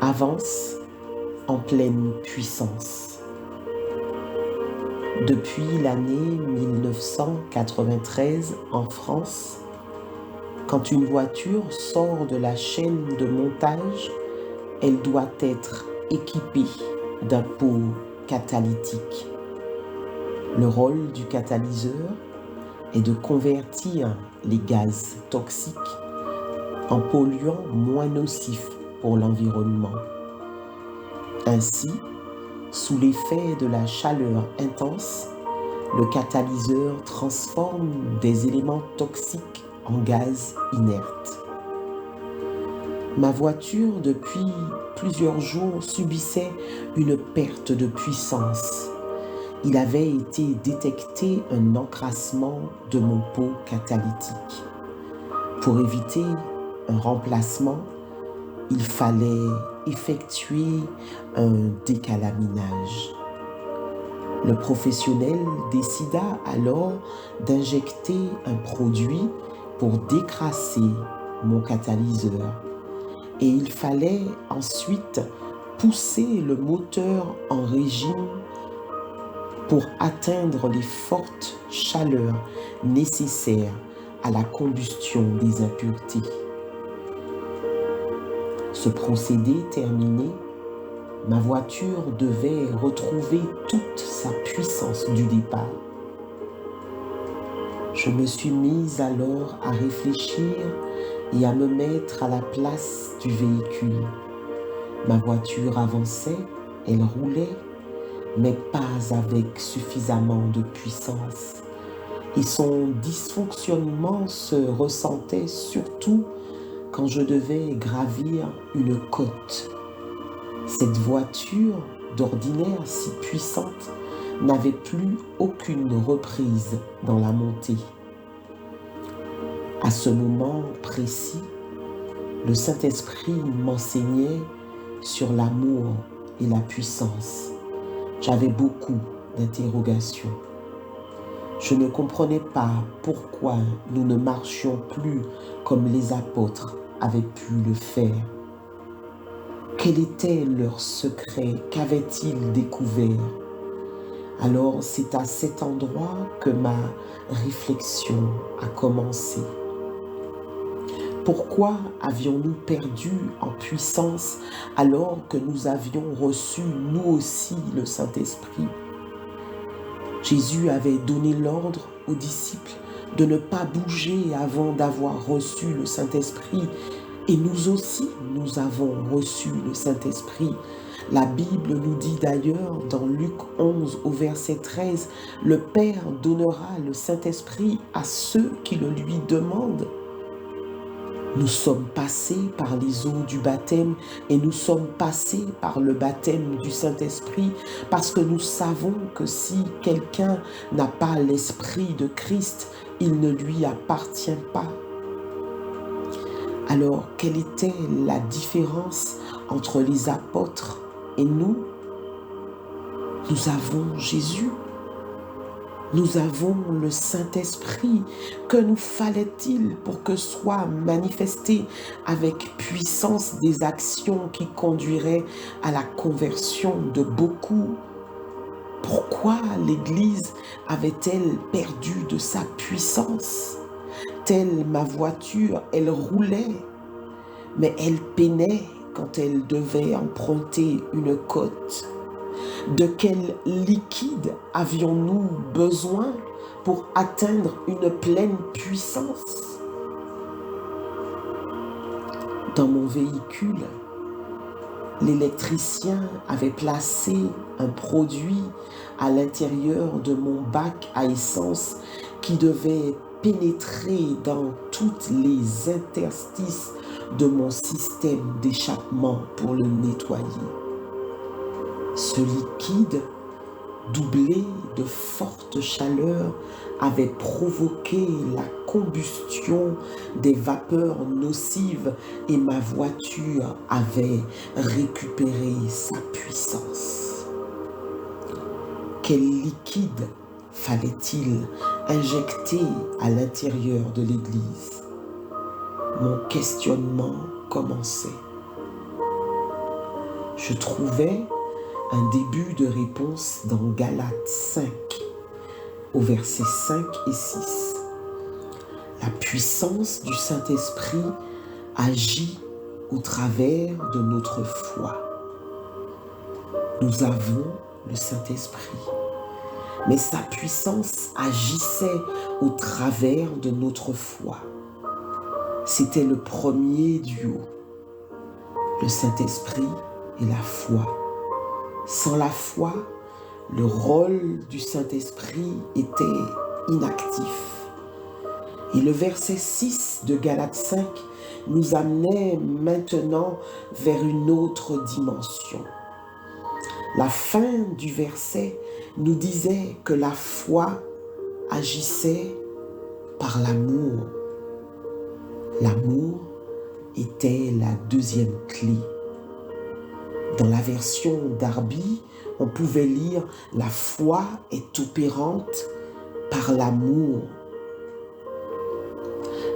avance en pleine puissance. Depuis l'année 1993 en France, quand une voiture sort de la chaîne de montage, elle doit être équipée d'un pot catalytique. Le rôle du catalyseur est de convertir les gaz toxiques en polluants moins nocifs pour l'environnement. Ainsi, sous l'effet de la chaleur intense, le catalyseur transforme des éléments toxiques en gaz inertes. Ma voiture, depuis plusieurs jours, subissait une perte de puissance. Il avait été détecté un encrassement de mon pot catalytique. Pour éviter un remplacement, il fallait effectuer un décalaminage. Le professionnel décida alors d'injecter un produit pour décrasser mon catalyseur. Et il fallait ensuite pousser le moteur en régime pour atteindre les fortes chaleurs nécessaires à la combustion des impuretés. Ce procédé terminé, ma voiture devait retrouver toute sa puissance du départ. Je me suis mise alors à réfléchir et à me mettre à la place du véhicule. Ma voiture avançait, elle roulait, mais pas avec suffisamment de puissance. Et son dysfonctionnement se ressentait surtout quand je devais gravir une côte. Cette voiture, d'ordinaire si puissante, n'avait plus aucune reprise dans la montée. À ce moment précis, le Saint-Esprit m'enseignait sur l'amour et la puissance. J'avais beaucoup d'interrogations. Je ne comprenais pas pourquoi nous ne marchions plus comme les apôtres avaient pu le faire. Quel était leur secret? Qu'avaient-ils découvert? Alors c'est à cet endroit que ma réflexion a commencé. Pourquoi avions-nous perdu en puissance alors que nous avions reçu nous aussi le Saint-Esprit? Jésus avait donné l'ordre aux disciples de ne pas bouger avant d'avoir reçu le Saint-Esprit. Et nous aussi, nous avons reçu le Saint-Esprit. La Bible nous dit d'ailleurs dans Luc 11 au verset 13, « Le Père donnera le Saint-Esprit à ceux qui le lui demandent. » Nous sommes passés par les eaux du baptême et nous sommes passés par le baptême du Saint-Esprit parce que nous savons que si quelqu'un n'a pas l'Esprit de Christ, il ne lui appartient pas. Alors, quelle était la différence entre les apôtres et nous? Nous avons Jésus. Nous avons le Saint-Esprit. Que nous fallait-il pour que soient manifestées avec puissance des actions qui conduiraient à la conversion de beaucoup? Pourquoi l'Église avait-elle perdu de sa puissance? Telle ma voiture, elle roulait, mais elle peinait quand elle devait emprunter une côte. De quel liquide avions-nous besoin pour atteindre une pleine puissance? Dans mon véhicule, l'électricien avait placé un produit à l'intérieur de mon bac à essence qui devait pénétrer dans toutes les interstices de mon système d'échappement pour le nettoyer. Ce liquide, doublé de forte chaleur, avait provoqué la combustion des vapeurs nocives et ma voiture avait récupéré sa puissance. Quel liquide fallait-il injecter à l'intérieur de l'Église? Mon questionnement commençait. je trouvais un début de réponse dans Galates 5, au verset 5 et 6. La puissance du Saint-Esprit agit au travers de notre foi. Nous avons le Saint-Esprit, mais sa puissance agissait au travers de notre foi. C'était le premier duo, le Saint-Esprit et la foi. Sans la foi, le rôle du Saint-Esprit était inactif. Et le verset 6 de Galates 5 nous amenait maintenant vers une autre dimension. La fin du verset nous disait que la foi agissait par l'amour. L'amour était la deuxième clé. Dans la version Darby, on pouvait lire « La foi est opérante par l'amour ».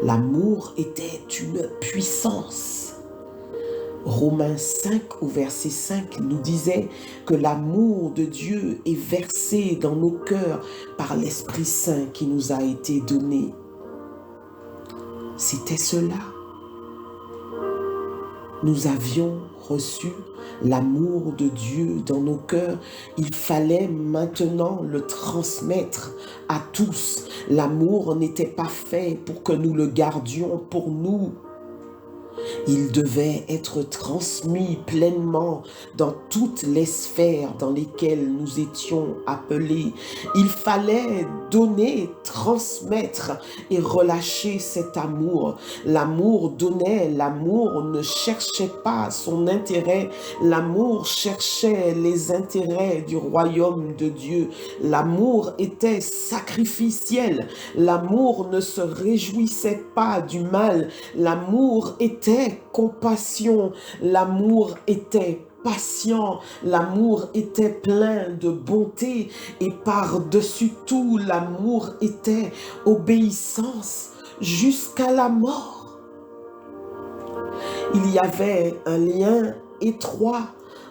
L'amour était une puissance. Romains 5 au verset 5 nous disait que l'amour de Dieu est versé dans nos cœurs par l'Esprit Saint qui nous a été donné. C'était cela. Nous avions reçu l'amour de Dieu dans nos cœurs. Il fallait maintenant le transmettre à tous. L'amour n'était pas fait pour que nous le gardions pour nous. Il devait être transmis pleinement dans toutes les sphères dans lesquelles nous étions appelés. Il fallait donner, transmettre et relâcher cet amour. L'amour donnait, l'amour ne cherchait pas son intérêt. L'amour cherchait les intérêts du royaume de Dieu. L'amour était sacrificiel. L'amour ne se réjouissait pas du mal. L'amour était compassion, l'amour était patient, l'amour était plein de bonté et par-dessus tout, l'amour était obéissance jusqu'à la mort. Il y avait un lien étroit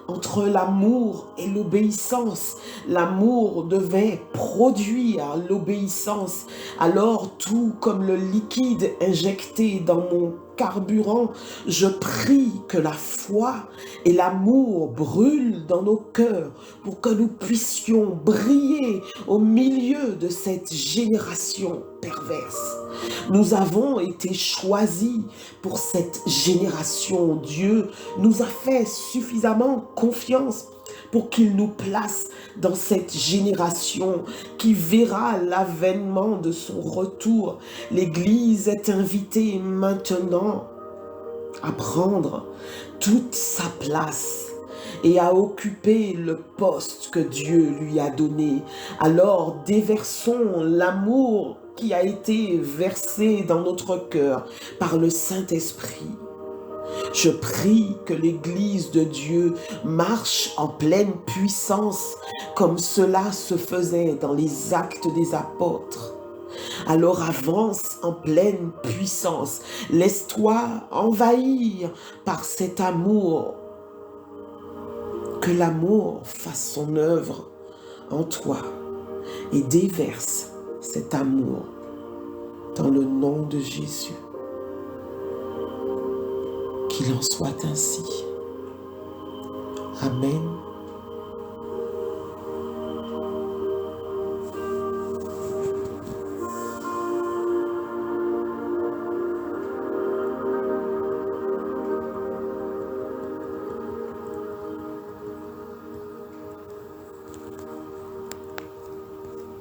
entre l'amour et l'obéissance. L'amour devait produire l'obéissance. Alors, tout comme le liquide injecté dans mon carburant, je prie que la foi et l'amour brûlent dans nos cœurs pour que nous puissions briller au milieu de cette génération perverse. Nous avons été choisis pour cette génération. Dieu nous a fait suffisamment confiance pour qu'il nous place dans cette génération qui verra l'avènement de son retour. L'Église est invitée maintenant à prendre toute sa place et à occuper le poste que Dieu lui a donné. Alors déversons l'amour qui a été versé dans notre cœur par le Saint-Esprit. Je prie que l'Église de Dieu marche en pleine puissance comme cela se faisait dans les actes des apôtres. Alors avance en pleine puissance. Laisse-toi envahir par cet amour. Que l'amour fasse son œuvre en toi et déverse cet amour dans le nom de Jésus. Qu'il en soit ainsi. Amen.